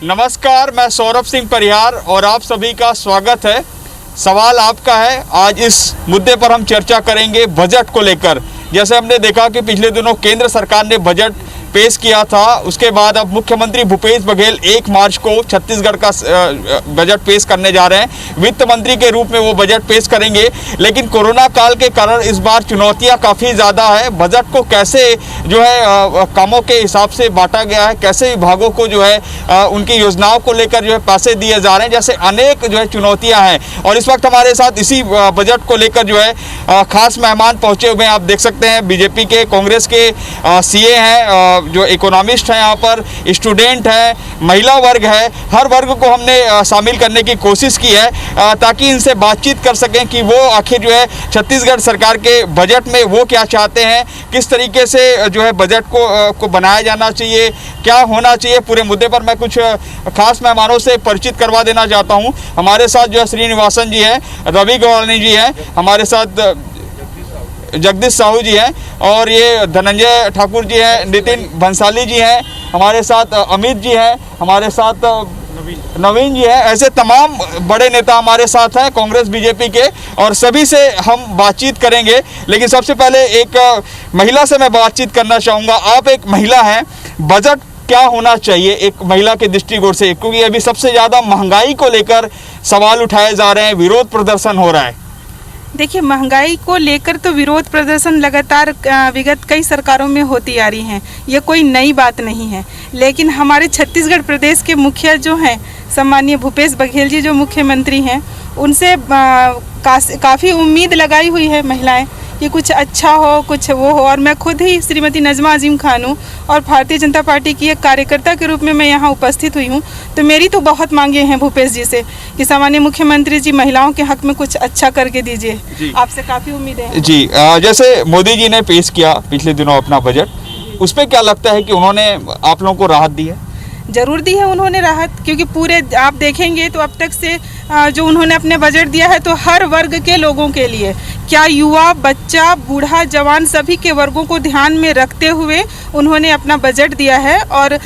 नमस्कार, मैं सौरभ सिंह परिहार और आप सभी का स्वागत है। सवाल आपका है। आज इस मुद्दे पर हम चर्चा करेंगे बजट को लेकर। जैसे हमने देखा कि पिछले दिनों केंद्र सरकार ने बजट पेश किया था, उसके बाद अब मुख्यमंत्री भूपेश बघेल 1 मार्च को छत्तीसगढ़ का बजट पेश करने जा रहे हैं। वित्त मंत्री के रूप में वो बजट पेश करेंगे, लेकिन कोरोना काल के कारण इस बार चुनौतियां काफ़ी ज़्यादा है। बजट को कैसे जो है कामों के हिसाब से बांटा गया है, कैसे विभागों को जो है उनकी योजनाओं को लेकर जो है पैसे दिए जा रहे हैं, जैसे अनेक जो है चुनौतियाँ हैं। और इस वक्त हमारे साथ इसी बजट को लेकर जो है खास मेहमान पहुँचे हुए हैं। आप देख सकते हैं बीजेपी के, कांग्रेस के सीए हैं, जो इकोनॉमिस्ट हैं, यहाँ पर स्टूडेंट हैं, महिला वर्ग है, हर वर्ग को हमने शामिल करने की कोशिश की है ताकि इनसे बातचीत कर सकें कि वो आखिर जो है छत्तीसगढ़ सरकार के बजट में वो क्या चाहते हैं, किस तरीके से जो है बजट को बनाया जाना चाहिए, क्या होना चाहिए। पूरे मुद्दे पर मैं कुछ खास मेहमानों से परिचित करवा देना चाहता हूँ। हमारे साथ जो है श्रीनिवासन जी हैं, रवि गौड़ानी जी हैं, हमारे साथ जगदीश साहू जी हैं, और ये धनंजय ठाकुर जी हैं, नितिन भंसाली जी हैं, हमारे साथ अमित जी हैं, हमारे साथ नवीन जी हैं। ऐसे तमाम बड़े नेता हमारे साथ हैं कांग्रेस बीजेपी के, और सभी से हम बातचीत करेंगे। लेकिन सबसे पहले एक महिला से मैं बातचीत करना चाहूँगा। आप एक महिला हैं, बजट क्या होना चाहिए एक महिला के दृष्टिकोण से, क्योंकि अभी सबसे ज़्यादा महंगाई को लेकर सवाल उठाए जा रहे हैं, विरोध प्रदर्शन हो रहा है। देखिए, महंगाई को लेकर तो विरोध प्रदर्शन लगातार विगत कई सरकारों में होती आ रही हैं, ये कोई नई बात नहीं है। लेकिन हमारे छत्तीसगढ़ प्रदेश के मुखिया जो हैं, सम्मानीय भूपेश बघेल जी जो मुख्यमंत्री हैं, उनसे काफ़ी उम्मीद लगाई हुई है महिलाएं कि कुछ अच्छा हो, कुछ वो हो। और मैं खुद ही श्रीमती नजमा अजीम खान हूँ और भारतीय जनता पार्टी की एक कार्यकर्ता के रूप में मैं यहाँ उपस्थित हुई हूँ। तो मेरी तो बहुत मांगे हैं भूपेश जी से कि सामान्य मुख्यमंत्री जी महिलाओं के हक में कुछ अच्छा करके दीजिए। आपसे काफ़ी उम्मीदें हैं जी। जैसे मोदी जी ने पेश किया पिछले दिनों अपना बजट, उस पर क्या लगता है कि उन्होंने आप लोगों को राहत दी है? ज़रूर दी है उन्होंने राहत, क्योंकि पूरे आप देखेंगे तो अब तक से जो उन्होंने अपने बजट दिया है तो हर वर्ग के लोगों के लिए, क्या युवा, बच्चा, बूढ़ा, जवान, सभी के वर्गों को ध्यान में रखते हुए उन्होंने अपना बजट दिया है। और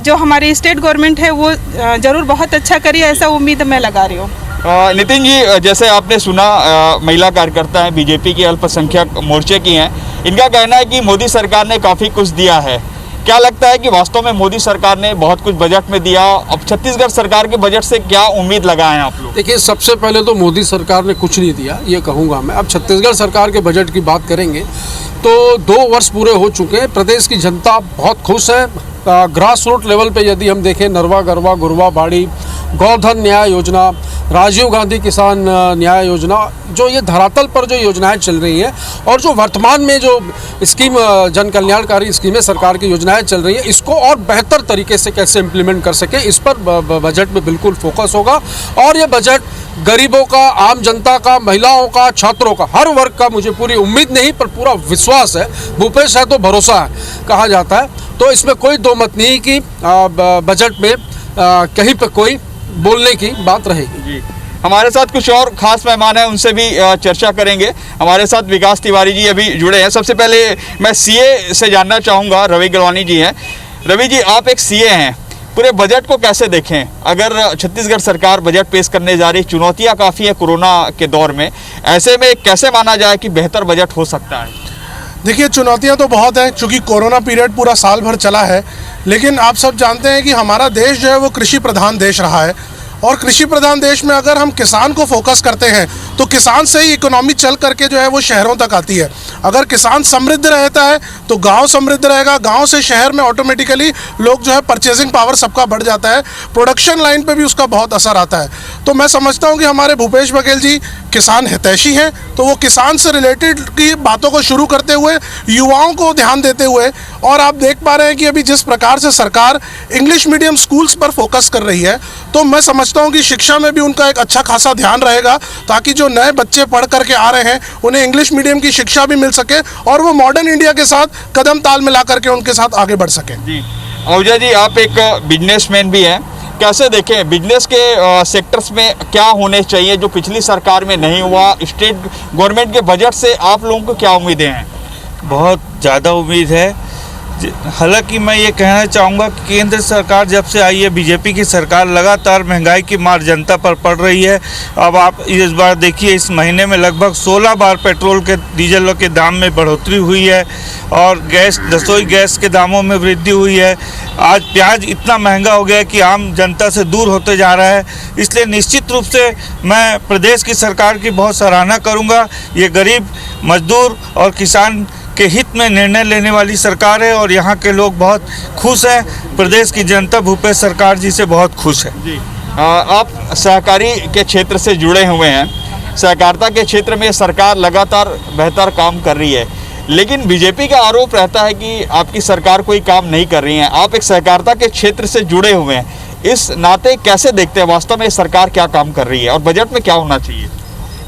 जो हमारी स्टेट गवर्नमेंट है वो ज़रूर बहुत अच्छा करी, ऐसा उम्मीद मैं लगा रही हूँ। नितिन जी, जैसे आपने सुना, महिला कार्यकर्ता हैं, बीजेपी के अल्पसंख्यक मोर्चे की हैं, इनका कहना है कि मोदी सरकार ने काफ़ी कुछ दिया है। क्या लगता है कि वास्तव में मोदी सरकार ने बहुत कुछ बजट में दिया? अब छत्तीसगढ़ सरकार के बजट से क्या उम्मीद लगाए हैं आप लोग? देखिए, सबसे पहले तो मोदी सरकार ने कुछ नहीं दिया, ये कहूँगा मैं। अब छत्तीसगढ़ सरकार के बजट की बात करेंगे तो 2 वर्ष पूरे हो चुके हैं। प्रदेश की जनता बहुत खुश है। ग्रास रूट लेवल पे यदि हम देखें, नरवा गरवा गुरवा बाड़ी, गोधन न्याय योजना, राजीव गांधी किसान न्याय योजना, जो ये धरातल पर जो योजनाएं चल रही हैं और जो वर्तमान में जो स्कीम, जन कल्याणकारी स्कीमें, सरकार की योजनाएं चल रही हैं, इसको और बेहतर तरीके से कैसे इम्प्लीमेंट कर सकें, इस पर बजट में बिल्कुल फोकस होगा। और ये बजट गरीबों का, आम जनता का, महिलाओं का, छात्रों का, हर वर्ग का, मुझे पूरी उम्मीद नहीं पर पूरा विश्वास है। भूपेश है तो भरोसा है कहा जाता है, तो इसमें कोई दो मत नहीं कि बजट में कहीं पर कोई बोलने की बात रहेगी। जी, हमारे साथ कुछ और खास मेहमान हैं, उनसे भी चर्चा करेंगे। हमारे साथ विकास तिवारी जी अभी जुड़े हैं। सबसे पहले मैं सीए से जानना चाहूँगा, रवि गौड़ानी जी हैं। रवि जी, आप एक सीए हैं, पूरे बजट को कैसे देखें? अगर छत्तीसगढ़ सरकार बजट पेश करने जा रही, चुनौतियाँ काफ़ी है कोरोना के दौर में, ऐसे में कैसे माना जाए कि बेहतर बजट हो सकता है? देखिए, चुनौतियां तो बहुत हैं, चूँकि कोरोना पीरियड पूरा साल भर चला है। लेकिन आप सब जानते हैं कि हमारा देश जो है वो कृषि प्रधान देश रहा है, और कृषि प्रधान देश में अगर हम किसान को फोकस करते हैं तो किसान से ही इकोनॉमी चल करके जो है वो शहरों तक आती है। अगर किसान समृद्ध रहता है तो गांव समृद्ध रहेगा, गांव से शहर में ऑटोमेटिकली लोग जो है परचेजिंग पावर सबका बढ़ जाता है, प्रोडक्शन लाइन पे भी उसका बहुत असर आता है। तो मैं समझता हूं कि हमारे भूपेश बघेल जी किसान हितैषी हैं, तो वो किसान से रिलेटेड की बातों को शुरू करते हुए युवाओं को ध्यान देते हुए, और आप देख पा रहे हैं कि अभी जिस प्रकार से सरकार इंग्लिश मीडियम स्कूल्स पर फोकस कर रही है, तो मैं समझता हूं कि शिक्षा में भी उनका एक अच्छा खासा ध्यान रहेगा, ताकि जो नए बच्चे पढ़ करके आ रहे हैं उन्हें इंग्लिश मीडियम की शिक्षा भी मिल सके और वो मॉडर्न इंडिया के साथ कदम ताल मिला करके उनके साथ आगे बढ़ सकें। जी, आहूजा जी, आप एक बिजनेसमैन भी हैं, कैसे देखें बिजनेस के सेक्टर्स में क्या होने चाहिए जो पिछली सरकार में नहीं हुआ? स्टेट गवर्नमेंट के बजट से आप लोगों को क्या उम्मीदें हैं? बहुत ज़्यादा उम्मीद है। हालांकि मैं ये कहना चाहूँगा कि केंद्र सरकार जब से आई है, बीजेपी की सरकार, लगातार महंगाई की मार जनता पर पड़ रही है। अब आप इस बार देखिए, इस महीने में लगभग 16 बार पेट्रोल के डीजल के दाम में बढ़ोतरी हुई है और रसोई गैस के दामों में वृद्धि हुई है। आज प्याज इतना महंगा हो गया है कि आम जनता से दूर होते जा रहा है। इसलिए निश्चित रूप से मैं प्रदेश की सरकार की बहुत सराहना करूँगा। ये गरीब, मजदूर और किसान के हित में निर्णय लेने वाली सरकार है और यहाँ के लोग बहुत खुश हैं। प्रदेश की जनता भूपेश सरकार जी से बहुत खुश है। जी, आप सहकारी के क्षेत्र से जुड़े हुए हैं। सहकारिता के क्षेत्र में सरकार लगातार बेहतर काम कर रही है, लेकिन बीजेपी का आरोप रहता है कि आपकी सरकार कोई काम नहीं कर रही है। आप एक सहकारिता के क्षेत्र से जुड़े हुए हैं, इस नाते कैसे देखते हैं वास्तव में सरकार क्या काम कर रही है और बजट में क्या होना चाहिए?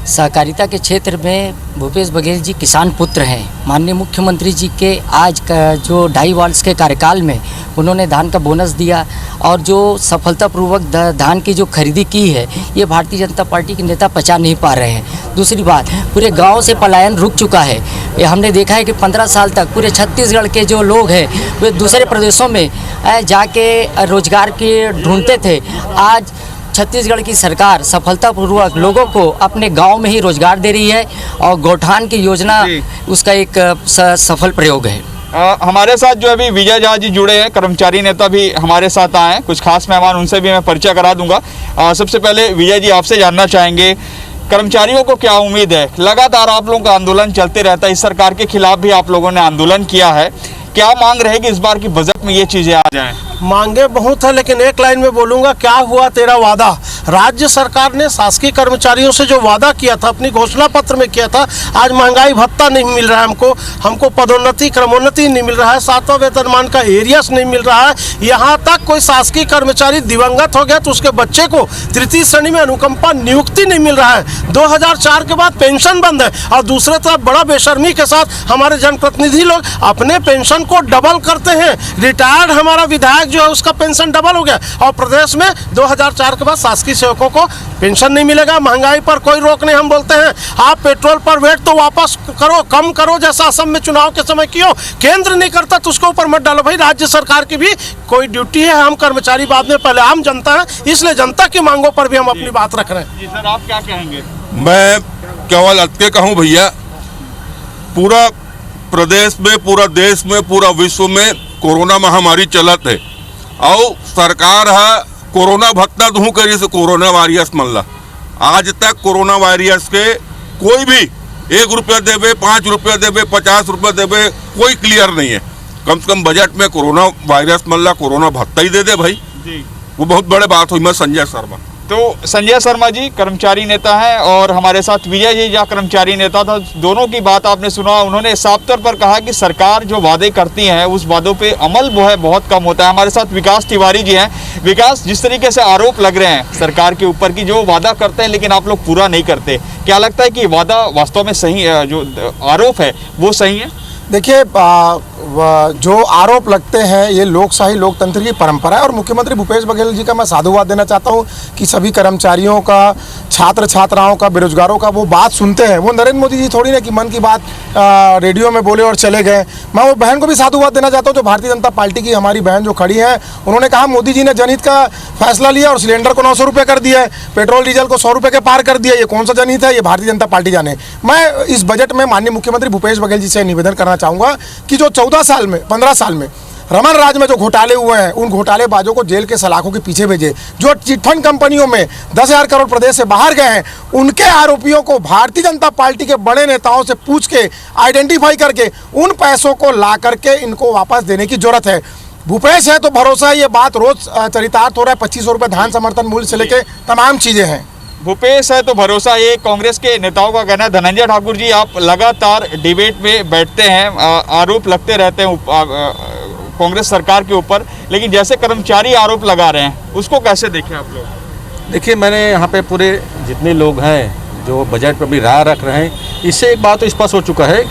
सहकारिता के क्षेत्र में भूपेश बघेल जी किसान पुत्र हैं। माननीय मुख्यमंत्री जी के आज का जो 2.5 वर्ष के कार्यकाल में उन्होंने धान का बोनस दिया और जो सफलतापूर्वक धान की जो खरीदी की है, ये भारतीय जनता पार्टी के नेता पचा नहीं पा रहे हैं। दूसरी बात, पूरे गांव से पलायन रुक चुका है। ये हमने देखा है कि 15 साल तक पूरे छत्तीसगढ़ के जो लोग हैं वे दूसरे प्रदेशों में जाके रोजगार के ढूंढते थे। आज छत्तीसगढ़ की सरकार सफलतापूर्वक लोगों को अपने गांव में ही रोजगार दे रही है और गौठान की योजना उसका एक सफल प्रयोग है। हमारे साथ जो अभी विजय झा जी जुड़े हैं, कर्मचारी नेता भी हमारे साथ आए हैं। कुछ खास मेहमान, उनसे भी मैं परिचय करा दूंगा। सबसे पहले विजय जी, आपसे जानना चाहेंगे, कर्मचारियों को क्या उम्मीद है? लगातार आप लोगों का आंदोलन चलते रहता है, इस सरकार के खिलाफ भी आप लोगों ने आंदोलन किया है। क्या मांग रहेगी इस बार की बजट में ये चीज़ें आ जाएं? मांगे बहुत है, लेकिन एक लाइन में बोलूंगा, क्या हुआ तेरा वादा। राज्य सरकार ने शासकीय कर्मचारियों से जो वादा किया था, अपनी घोषणा पत्र में किया था, आज महंगाई भत्ता नहीं मिल रहा है हमको पदोन्नति क्रमोन्नति नहीं मिल रहा है, 7वां वेतनमान का एरियस नहीं मिल रहा है। यहाँ तक कोई शासकीय कर्मचारी दिवंगत हो गया तो उसके बच्चे को तृतीय श्रेणी में अनुकंपा नियुक्ति नहीं मिल रहा है। 2004 के बाद पेंशन बंद है और दूसरे तरफ बड़ा बेशर्मी के साथ हमारे जनप्रतिनिधि लोग अपने पेंशन को डबल करते हैं। रिटायर्ड हमारा विधायक जो है उसका पेंशन डबल हो गया और प्रदेश में 2004 के बाद शासकीय सेवकों को पेंशन नहीं मिलेगा। महंगाई पर कोई रोक नहीं। हम बोलते हैं आप पेट्रोल पर वेट तो वापस करो, कम करो, जैसा असम में चुनाव के समय किया। केंद्र नहीं करता तो उसके ऊपर मत डालो भाई। राज्य सरकार की भी कोई ड्यूटी है। हम कर्मचारी बाद में, पहले आम जनता है, इसलिए जनता की मांगों पर भी हम अपनी बात रख रहे हैं। जी सर, आप क्या कहेंगे? मैं केवल अटके कहूँ भैया, पूरा प्रदेश में, पूरा देश में, पूरा विश्व में कोरोना महामारी चलत है और सरकार है कोरोना भत्ता दूँ करी से कोरोना वायरस मल्ला। आज तक कोरोना वायरस के कोई भी 1 रुपया देवे, 5 रुपया देवे, 50 रुपया देवे, कोई क्लियर नहीं है। कम से कम बजट में कोरोना वायरस मल्ला कोरोना भत्ता ही दे दे भाई जी, वो बहुत बड़े बात हुई। मैं संजय शर्मा। तो संजय शर्मा जी कर्मचारी नेता हैं और हमारे साथ विजय जी जहाँ कर्मचारी नेता था। दोनों की बात आपने सुना। उन्होंने साफ तौर पर कहा कि सरकार जो वादे करती है उस वादों पे अमल वो है बहुत कम होता है। हमारे साथ विकास तिवारी जी हैं। विकास, जिस तरीके से आरोप लग रहे हैं सरकार के ऊपर की जो वादा करते हैं लेकिन आप लोग पूरा नहीं करते, क्या लगता है कि वादा वास्तव में सही है, जो आरोप है वो सही है? देखिए, जो आरोप लगते हैं ये लोकशाही लोकतंत्र की परंपरा है और मुख्यमंत्री भूपेश बघेल जी का मैं साधुवाद देना चाहता हूँ कि सभी कर्मचारियों का, छात्र छात्राओं का, बेरोजगारों का वो बात सुनते हैं। वो नरेंद्र मोदी जी थोड़ी ना कि मन की बात रेडियो में बोले और चले गए। मैं वो बहन को भी साधुवाद देना चाहता हूँ जो भारतीय जनता पार्टी की हमारी बहन जो खड़ी है, उन्होंने कहा मोदी जी ने जनहित का फैसला लिया और सिलेंडर को 900 रुपये कर दिया है, पेट्रोल डीजल को 100 रुपये के पार कर दिया। ये कौन सा जनहित है? ये भारतीय जनता पार्टी जाने। मैं इस बजट में माननीय मुख्यमंत्री भूपेश बघेल जी से निवेदन करना चाहूँगा कि जो 14 साल में, 15 साल में रमन राज में जो घोटाले हुए हैं, उन घोटालेबाजों को जेल के सलाखों के पीछे भेजे। जो चिटफंड कंपनियों में 10,000 करोड़ प्रदेश से बाहर गए हैं, उनके आरोपियों को भारतीय जनता पार्टी के बड़े नेताओं से पूछ के आइडेंटिफाई करके उन पैसों को ला करके इनको वापस देने की जरूरत है। भूपेश है तो भरोसा है, ये बात रोज चरितार्थ हो रहा है। 2500 रुपये धान समर्थन मूल्य से लेके तमाम चीज़ें हैं। भूपेश है तो भरोसा, ये कांग्रेस के नेताओं का कहना है। धनंजय ठाकुर जी, आप लगातार डिबेट में बैठते हैं, आरोप लगते रहते हैं कांग्रेस सरकार के ऊपर, लेकिन जैसे कर्मचारी आरोप लगा रहे हैं उसको कैसे देखें आप लोग? देखिए, मैंने यहाँ पे पूरे जितने लोग हैं जो बजट पर भी राय रख रहे हैं, इससे एक बात तो स्पष्ट हो चुका है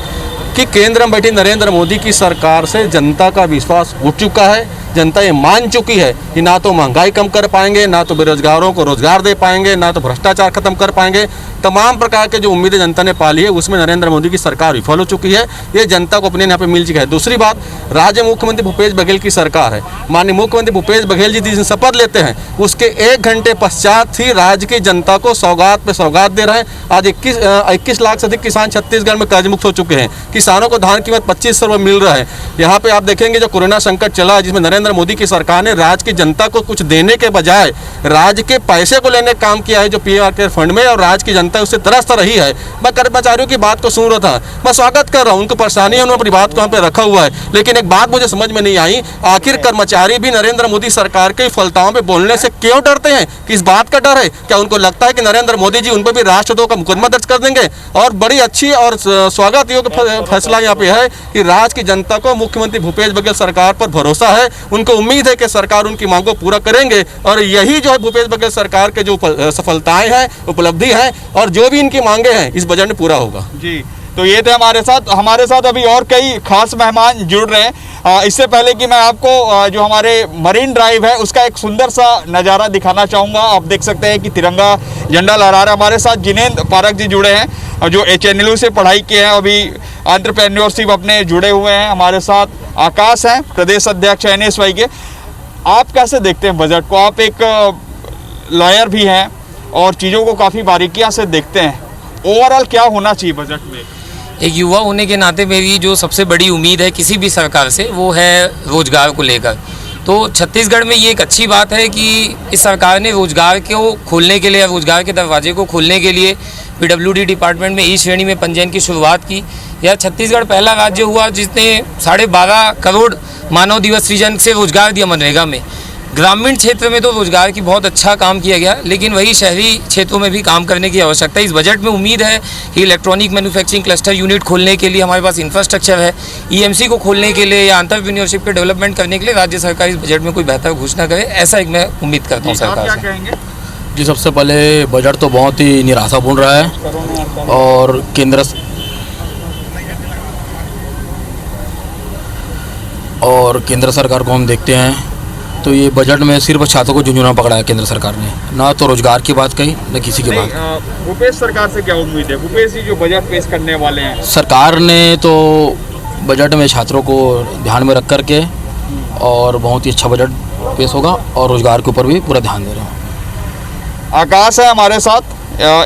कि केंद्र में बैठी नरेंद्र मोदी की सरकार से जनता का विश्वास उठ चुका है। जनता ये मान चुकी है कि ना तो महंगाई कम कर पाएंगे, ना तो बेरोजगारों को रोजगार दे पाएंगे, ना तो भ्रष्टाचार खत्म कर पाएंगे। तमाम प्रकार के जो उम्मीदें जनता ने पाली है उसमें नरेंद्र मोदी की सरकार विफल हो चुकी है। ये जनता को अपने यहाँ पे मिल चुका है। दूसरी बात, राज्य मुख्यमंत्री भूपेश बघेल की सरकार है। माननीय मुख्यमंत्री भूपेश बघेल जी जिस दिन शपथ लेते हैं उसके 1 घंटे पश्चात ही राज्य की जनता को सौगात पे सौगात दे रहे हैं। आज 21 लाख से अधिक किसान छत्तीसगढ़ में कर्ज मुक्त हो चुके हैं। किसानों को धान कीमत 2500 रुपये मिल रहा है। यहाँ पे आप देखेंगे जो कोरोना संकट चला है जिसमें नरेंद्र मोदी की सरकार ने राज्य की जनता को कुछ देने के बजाय राज्य के पैसे को लेने का काम किया है जो पीएम केयर फंड में, और राज्य की जनता उससे तरस रही है। मैं कर्मचारियों की बात को सुन रहा था, मैं स्वागत कर रहा हूँ, उनको परेशानी है, उन्होंने अपनी बात को यहाँ पे रखा हुआ है। लेकिन एक बात मुझे समझ में नहीं आई, आखिर कर्मचारी भी नरेंद्र मोदी सरकार के फलताओं में बोलने से क्यों डरते हैं? किस बात का डर है? क्या उनको लगता है कि नरेंद्र मोदी जी उन पर भी राष्ट्रद्रोह का मुकदमा दर्ज कर देंगे? और बड़ी अच्छी और स्वागत योग्य फैसला यहाँ पे है कि राज्य की जनता को मुख्यमंत्री भूपेश बघेल सरकार पर भरोसा है। उनको उम्मीद है कि सरकार उनकी मांगों को पूरा करेंगे, और यही जो है भूपेश बघेल सरकार के जो सफलताएं हैं, उपलब्धि है, और जो भी इनकी मांगे हैं इस बजट में पूरा होगा। जी, तो ये थे हमारे साथ अभी और कई खास मेहमान जुड़ रहे हैं। इससे पहले कि मैं आपको जो हमारे मरीन ड्राइव है उसका एक सुंदर सा नज़ारा दिखाना चाहूँगा। आप देख सकते हैं कि तिरंगा झंडा लहरा रहा है। हमारे साथ जिनेंद्र पारक जी जुड़े हैं जो HNLU से पढ़ाई किए हैं, अभी एंटरप्रेन्योरशिप अपने जुड़े हुए हैं। हमारे साथ आकाश हैं, प्रदेश अध्यक्ष NSY के। आप कैसे देखते हैं बजट को? आप एक लॉयर भी हैं और चीज़ों को काफ़ी बारीकियाँ से देखते हैं। ओवरऑल क्या होना चाहिए बजट में? एक युवा होने के नाते मेरी जो सबसे बड़ी उम्मीद है किसी भी सरकार से वो है रोजगार को लेकर। तो छत्तीसगढ़ में ये एक अच्छी बात है कि इस सरकार ने रोजगार को खोलने के लिए, रोजगार के दरवाजे को खोलने के लिए PWD डिपार्टमेंट में ई श्रेणी में पंजीयन की शुरुआत की। यह छत्तीसगढ़ पहला राज्य हुआ जिसने 12.5 करोड़ मानव दिवस सृजन से रोजगार दिया मनरेगा में। ग्रामीण क्षेत्र में तो रोजगार की बहुत अच्छा काम किया गया, लेकिन वही शहरी क्षेत्रों में भी काम करने की आवश्यकता है। इस बजट में उम्मीद है कि इलेक्ट्रॉनिक मैन्युफैक्चरिंग क्लस्टर यूनिट खोलने के लिए हमारे पास इंफ्रास्ट्रक्चर है। EMC को खोलने के लिए या एंटरप्रेन्योरशिप के डेवलपमेंट करने के लिए राज्य सरकार इस बजट में कोई बेहतर घोषणा करे, ऐसा एक मैं उम्मीद करता हूँ सरकार से। कहेंगे जी, सबसे पहले बजट तो बहुत ही निराशापूर्ण रहा है, और केंद्र सरकार को हम देखते हैं तो ये बजट में सिर्फ छात्रों को झुंझुना पकड़ा है केंद्र सरकार ने। ना तो रोजगार की बात कही, न किसी की बात। भूपेश सरकार से क्या उम्मीद है? भूपेश जी जो बजट पेश करने वाले हैं, सरकार ने तो बजट में छात्रों को ध्यान में रख करके और बहुत ही अच्छा बजट पेश होगा, और रोजगार के ऊपर भी पूरा ध्यान दे रहे हैं। आकाश है हमारे साथ,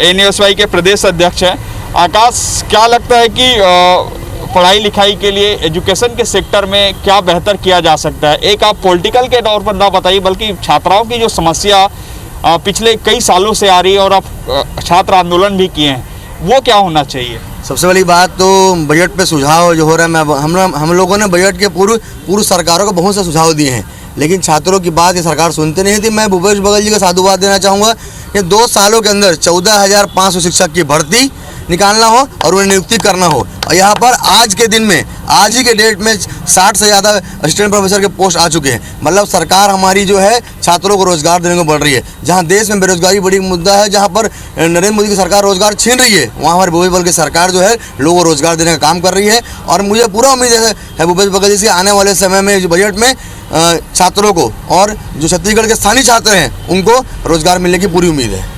NSY के प्रदेश अध्यक्ष हैं। आकाश, क्या लगता है कि पढ़ाई लिखाई के लिए एजुकेशन के सेक्टर में क्या बेहतर किया जा सकता है? एक आप पॉलिटिकल के तौर पर ना बताइए, बल्कि छात्राओं की जो समस्या पिछले कई सालों से आ रही है और आप छात्र आंदोलन भी किए हैं, वो क्या होना चाहिए? सबसे बड़ी बात तो बजट पे सुझाव जो हो रहा है, हम लोगों ने बजट के पूर्व सरकारों को बहुत से सुझाव दिए हैं, लेकिन छात्रों की बात ये सरकार सुनते नहीं थी। मैं भूपेश बघेल जी का साधुवाद देना चाहूँगा कि 2 सालों के अंदर 14,500 शिक्षक की भर्ती निकालना हो और उन्हें नियुक्ति करना हो। और यहाँ पर आज के दिन में, आज ही के डेट में 60 से ज़्यादा असिस्टेंट प्रोफेसर के पोस्ट आ चुके हैं। मतलब सरकार हमारी जो है छात्रों को रोजगार देने को बढ़ रही है। जहाँ देश में बेरोजगारी बड़ी मुद्दा है, जहाँ पर नरेंद्र मोदी की सरकार रोजगार छीन रही है, वहाँ हमारे भूपेश बघेल की सरकार जो है लोगों को रोजगार देने का काम कर रही है। और मुझे पूरा उम्मीद है भूपेश बघेल जी से आने वाले समय में जो बजट में छात्रों को और जो छत्तीसगढ़ के स्थानीय छात्र हैं उनको रोजगार मिलने की पूरी उम्मीद है।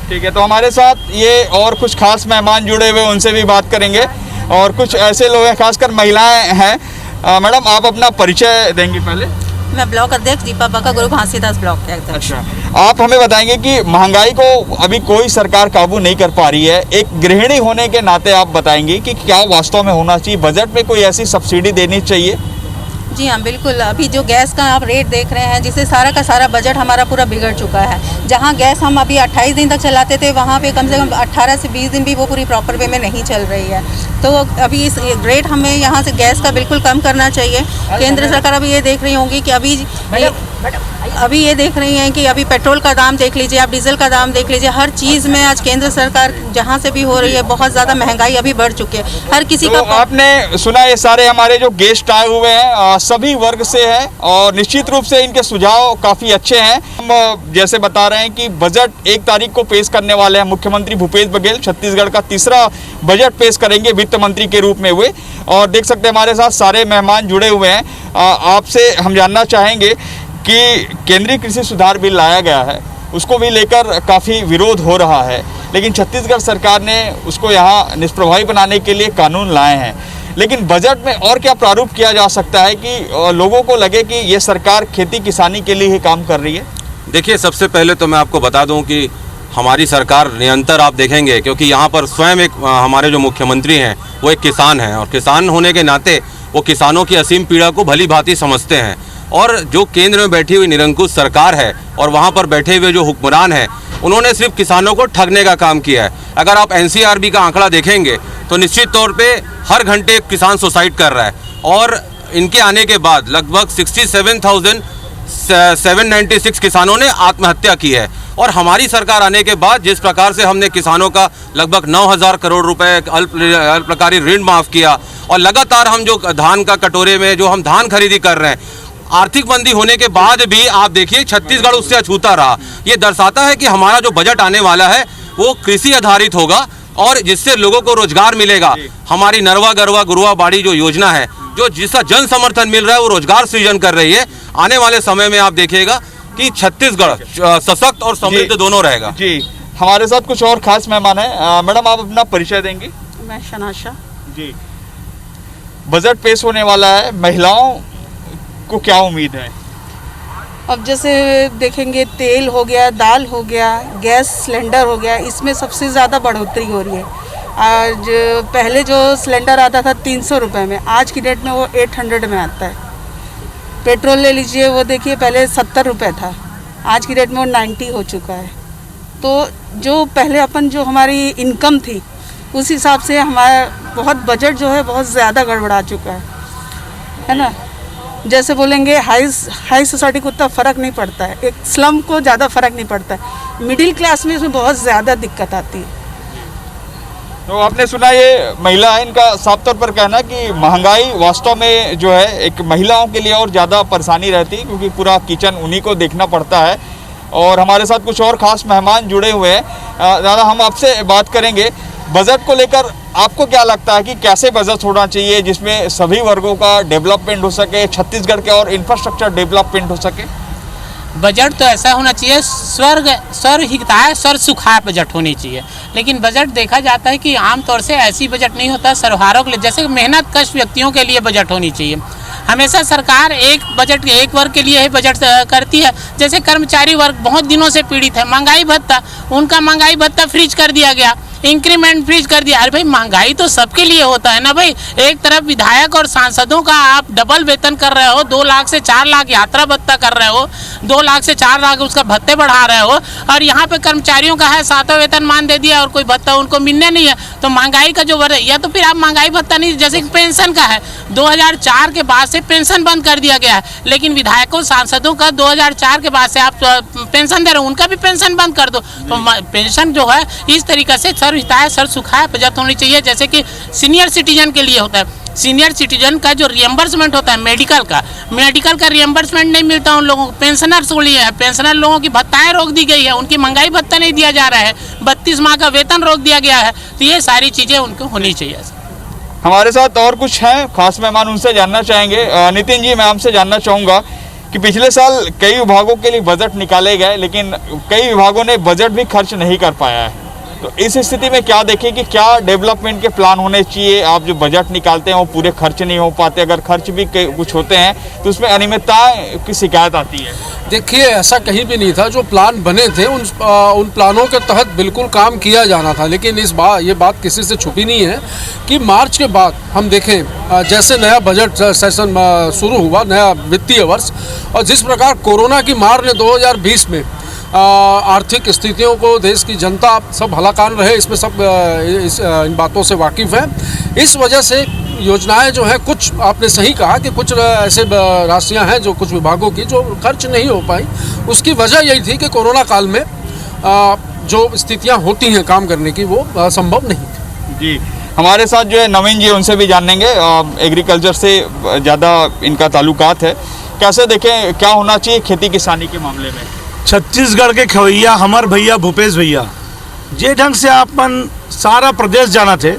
ठीक है, तो हमारे साथ ये और कुछ खास मेहमान जुड़े हुए, उनसे भी बात करेंगे। और कुछ ऐसे लोग हैं, खासकर महिलाएं हैं। मैडम, आप अपना परिचय देंगी पहले? मैं ब्लॉक अध्यक्ष दीपा बका, गुरु घासीदास ब्लॉक के अध्यक्ष। अच्छा, आप हमें बताएंगे कि महंगाई को अभी कोई सरकार काबू नहीं कर पा रही है। एक गृहिणी होने के नाते आप बताएंगे कि क्या वास्तव में होना चाहिए? बजट में कोई ऐसी सब्सिडी देनी चाहिए? जी हाँ, बिल्कुल। अभी जो गैस का आप रेट देख रहे हैं, जिससे सारा का सारा बजट हमारा पूरा बिगड़ चुका है। जहाँ गैस हम अभी 28 दिन तक चलाते थे, वहाँ पे कम से कम 18 से 20 दिन भी वो पूरी प्रॉपर वे में नहीं चल रही है। तो अभी इस रेट हमें यहाँ से गैस का बिल्कुल कम करना चाहिए। केंद्र सरकार अभी ये देख रही होंगी कि अभी ये देख रही हैं कि अभी पेट्रोल का दाम देख लीजिए, आप डीजल का दाम देख लीजिए, हर चीज़ में आज केंद्र सरकार जहाँ से भी हो रही है बहुत ज़्यादा महंगाई अभी बढ़ चुकी है हर किसी तो का। आपने सुना ये सारे हमारे जो गेस्ट आए हुए हैं सभी वर्ग से हैं और निश्चित रूप से इनके सुझाव काफ़ी अच्छे हैं। हम जैसे बता रहे हैं कि बजट 1 तारीख को पेश करने वाले हैं मुख्यमंत्री भूपेश बघेल, छत्तीसगढ़ का तीसरा बजट पेश करेंगे वित्त मंत्री के रूप में हुए। और देख सकते हैं हमारे साथ सारे मेहमान जुड़े हुए हैं। आपसे हम जानना चाहेंगे कि केंद्रीय कृषि सुधार बिल लाया गया है, उसको भी लेकर काफ़ी विरोध हो रहा है, लेकिन छत्तीसगढ़ सरकार ने उसको यहाँ निष्प्रभावी बनाने के लिए कानून लाए हैं। लेकिन बजट में और क्या प्रारूप किया जा सकता है कि लोगों को लगे कि ये सरकार खेती किसानी के लिए ही काम कर रही है? देखिए, सबसे पहले तो मैं आपको बता दूं कि हमारी सरकार निरंतर आप देखेंगे, क्योंकि यहाँ पर स्वयं एक हमारे जो मुख्यमंत्री हैं वो एक किसान हैं और किसान होने के नाते वो किसानों की असीम पीड़ा को भली भांति समझते हैं। और जो केंद्र में बैठी हुई निरंकुश सरकार है और वहाँ पर बैठे हुए जो हुक्मरान हैं उन्होंने सिर्फ किसानों को ठगने का काम किया है। अगर आप NCRB का आंकड़ा देखेंगे तो निश्चित तौर पे हर घंटे एक किसान सुसाइड कर रहा है और इनके आने के बाद लगभग 67,796 किसानों ने आत्महत्या की है। और हमारी सरकार आने के बाद जिस प्रकार से हमने किसानों का लगभग 9,000 करोड़ रुपए अल्पकालीन ऋण माफ़ किया और लगातार हम जो धान का कटोरे में जो हम धान खरीदी कर रहे हैं, आर्थिक मंदी होने के बाद भी आप देखिए छत्तीसगढ़ उससे अछूता रहा। ये दर्शाता है कि हमारा जो बजट आने वाला है वो कृषि आधारित होगा और जिससे लोगों को रोजगार मिलेगा। हमारी नरवा गरवा गुरुआ बाड़ी जो योजना है, जो जिसका जन समर्थन मिल रहा है, वो रोजगार सृजन कर रही है। आने वाले समय में आप देखिएगा कि छत्तीसगढ़ सशक्त और समृद्ध दोनों रहेगा। जी, हमारे साथ कुछ और खास मेहमान हैं। मैडम, आप अपना परिचय देंगी? मैं शनाशा जी। बजट पेश होने वाला है, महिलाओं को क्या उम्मीद है? अब जैसे देखेंगे तेल हो गया, दाल हो गया, गैस सिलेंडर हो गया, इसमें सबसे ज़्यादा बढ़ोतरी हो रही है। आज पहले जो सिलेंडर आता था 300 रुपये में, आज की डेट में वो 800 में आता है। पेट्रोल ले लीजिए, वो देखिए पहले 70 रुपये था, आज की डेट में वो 90 हो चुका है। तो जो पहले अपन जो हमारी इनकम थी उस हिसाब से हमारा बहुत बजट जो है बहुत ज़्यादा गड़बड़ा चुका है ना। जैसे बोलेंगे हाई सोसाइटी को उतना फ़र्क नहीं पड़ता है, एक स्लम को ज़्यादा फ़र्क नहीं पड़ता है, मिडिल क्लास में इसमें बहुत ज़्यादा दिक्कत आती है। तो आपने सुना ये महिला है, इनका साफ तौर पर कहना कि महंगाई वास्तव में जो है एक महिलाओं के लिए और ज़्यादा परेशानी रहती है क्योंकि पूरा किचन उन्हीं को देखना पड़ता है। और हमारे साथ कुछ और ख़ास मेहमान जुड़े हुए हैं। दादा, हम आपसे बात करेंगे बजट को लेकर। आपको क्या लगता है कि कैसे बजट होना चाहिए जिसमें सभी वर्गों का डेवलपमेंट हो सके, छत्तीसगढ़ के और इंफ्रास्ट्रक्चर डेवलपमेंट हो सके? बजट तो ऐसा होना चाहिए स्वर हिताय स्वर सुखाय बजट होनी चाहिए। लेकिन बजट देखा जाता है कि आमतौर से ऐसी बजट नहीं होता सर्वहारों के लिए, जैसे मेहनत कश व्यक्तियों के लिए बजट होनी चाहिए। हमेशा सरकार एक बजट एक वर्ग के लिए ही बजट करती है। जैसे कर्मचारी वर्ग बहुत दिनों से पीड़ित है, महंगाई भत्ता, उनका महंगाई भत्ता फ्रीज कर दिया गया, इंक्रीमेंट फ्रीज कर दिया। अरे भाई, महंगाई तो सबके लिए होता है ना भाई। एक तरफ विधायक और सांसदों का आप डबल वेतन कर रहे हो, 2 लाख से 4 लाख यात्रा भत्ता कर रहे हो, 2 लाख से 4 लाख उसका भत्ते बढ़ा रहे हो, और यहाँ पे कर्मचारियों का है 7वां वेतन मान दे दिया और कोई भत्ता उनको मिलने नहीं है। तो महंगाई का जो वर्ग है, या तो फिर आप महंगाई भत्ता नहीं, जैसे पेंशन का है 2004 के बाद से पेंशन बंद कर दिया गया है, लेकिन विधायकों सांसदों का 2004 के बाद से आप पेंशन दे रहे हो, उनका भी पेंशन बंद कर दो। तो पेंशन जो है इस तरीके से सर हिताय सर सुखाय बजट होनी चाहिए। जैसे कि सीनियर सिटीजन के लिए होता है, सीनियर सिटीजन का जो रियम्बर्समेंट होता है मेडिकल का रियम्बर्समेंट नहीं मिलता उन लोगों को। पेंशनर्स को लिए है, पेंशनर लोगों की भत्ताएं रोक दी गई है, उनकी महंगाई भत्ता नहीं दिया जा रहा है, 32 माह का वेतन रोक दिया गया है। तो ये सारी चीज़ें उनको होनी चाहिए। हमारे साथ और कुछ हैं खास मेहमान, उनसे जानना चाहेंगे। नितिन जी, मैं आपसे जानना चाहूँगा कि पिछले साल कई विभागों के लिए बजट निकाले गए, लेकिन कई विभागों ने बजट भी खर्च नहीं कर पाया है। तो इस स्थिति में क्या देखें कि क्या डेवलपमेंट के प्लान होने चाहिए? आप जो बजट निकालते हैं वो पूरे खर्च नहीं हो पाते, अगर खर्च भी कुछ होते हैं तो उसमें अनियमितता की शिकायत आती है। देखिए, ऐसा कहीं भी नहीं था। जो प्लान बने थे उन प्लानों के तहत बिल्कुल काम किया जाना था। लेकिन इस बार ये बात किसी से छुपी नहीं है कि मार्च के बाद हम देखें जैसे नया बजट सेशन शुरू हुआ, नया वित्तीय वर्ष, और जिस प्रकार कोरोना की मार ने 2020 में आर्थिक स्थितियों को देश की जनता सब भलाकान रहे, इसमें सब इन बातों से वाकिफ़ हैं। इस वजह से योजनाएं जो है, कुछ आपने सही कहा कि कुछ ऐसे राशियां हैं जो कुछ विभागों की जो खर्च नहीं हो पाई। उसकी वजह यही थी कि कोरोना काल में जो स्थितियां होती हैं काम करने की वो संभव नहीं थी। जी, हमारे साथ जो है नवीन जी, उनसे भी जान लेंगे। एग्रीकल्चर से ज़्यादा इनका ताल्लुकात है, कैसे देखें क्या होना चाहिए खेती किसानी के मामले में? छत्तीसगढ़ के खवैया हमार भैया भूपेश भैया जे ढंग से अपन सारा प्रदेश जाना थे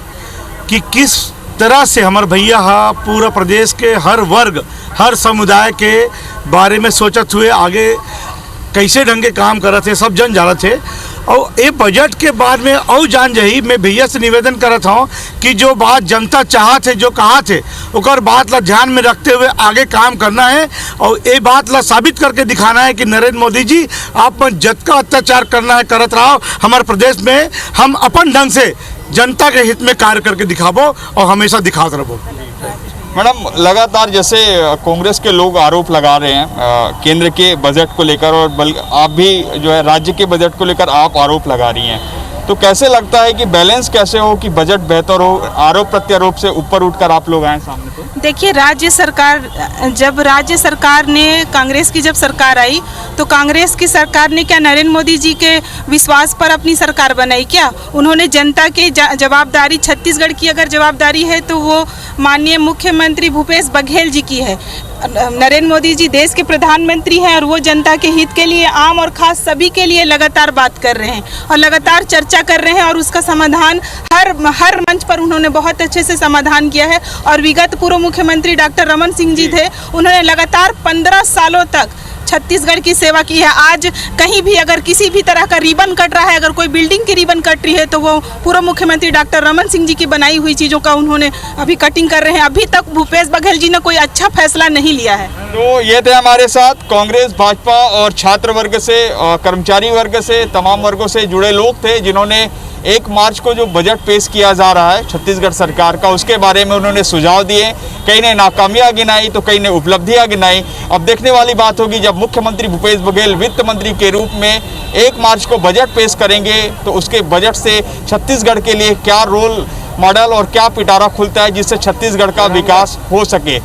कि किस तरह से हमारे भैया पूरा प्रदेश के हर वर्ग हर समुदाय के बारे में सोचत हुए आगे कैसे ढंग के काम करत थे, सब जन जानत थे। और ये बजट के बाद में और जान जही मैं भैया से निवेदन करत हूँ कि जो बात जनता चाहत है, जो कहा थे, उकर बात ला ध्यान में रखते हुए आगे काम करना है और ये बात ला साबित करके दिखाना है कि नरेंद्र मोदी जी आप पर जतका अत्याचार करना है करत रहो, हमारे प्रदेश में हम अपन ढंग से जनता के हित में कार्य करके दिखाबो और हमेशा दिखाते रहो। मैडम, लगातार जैसे कांग्रेस के लोग आरोप लगा रहे हैं केंद्र के बजट को लेकर, और आप भी जो है राज्य के बजट को लेकर आप आरोप लगा रही हैं, तो कैसे लगता है कि बैलेंस कैसे हो कि बजट बेहतर हो? आरोप प्रत्यारोप से ऊपर उठकर आप लोग आए सामने। तो देखिए, जब राज्य सरकार ने कांग्रेस की जब सरकार आई तो कांग्रेस की सरकार ने क्या नरेंद्र मोदी जी के विश्वास पर अपनी सरकार बनाई? क्या उन्होंने जनता की जवाबदारी, छत्तीसगढ़ की अगर जवाबदारी है तो वो माननीय मुख्यमंत्री भूपेश बघेल जी की है। नरेंद्र मोदी जी देश के प्रधानमंत्री हैं और वो जनता के हित के लिए, आम और खास सभी के लिए लगातार बात कर रहे हैं और लगातार चर्चा कर रहे हैं और उसका समाधान हर मंच पर उन्होंने बहुत अच्छे से समाधान किया है। और विगत पूर्व मुख्यमंत्री डॉक्टर रमन सिंह जी थे, उन्होंने लगातार 15 सालों तक छत्तीसगढ़ की सेवा की है। आज कहीं भी अगर किसी भी तरह का रिबन कट रहा है, अगर कोई बिल्डिंग की रिबन कट रही है तो वो पूर्व मुख्यमंत्री डॉक्टर रमन सिंह जी की बनाई हुई चीज़ों का उन्होंने अभी कटिंग कर रहे हैं। अभी तक भूपेश बघेल जी ने कोई अच्छा फैसला नहीं लिया है। तो ये थे हमारे साथ कांग्रेस, भाजपा और छात्र वर्ग से, कर्मचारी वर्ग से, तमाम वर्गों से जुड़े लोग थे जिन्होंने 1 मार्च को जो बजट पेश किया जा रहा है छत्तीसगढ़ सरकार का, उसके बारे में उन्होंने सुझाव दिए। कई ने नाकामियां गिनाई तो कई ने उपलब्धियां गिनाई। अब देखने वाली बात होगी जब मुख्यमंत्री भूपेश बघेल वित्त मंत्री के रूप में 1 मार्च को बजट पेश करेंगे तो उसके बजट से छत्तीसगढ़ के लिए क्या रोल मॉडल और क्या पिटारा खुलता है जिससे छत्तीसगढ़ का विकास हो सके।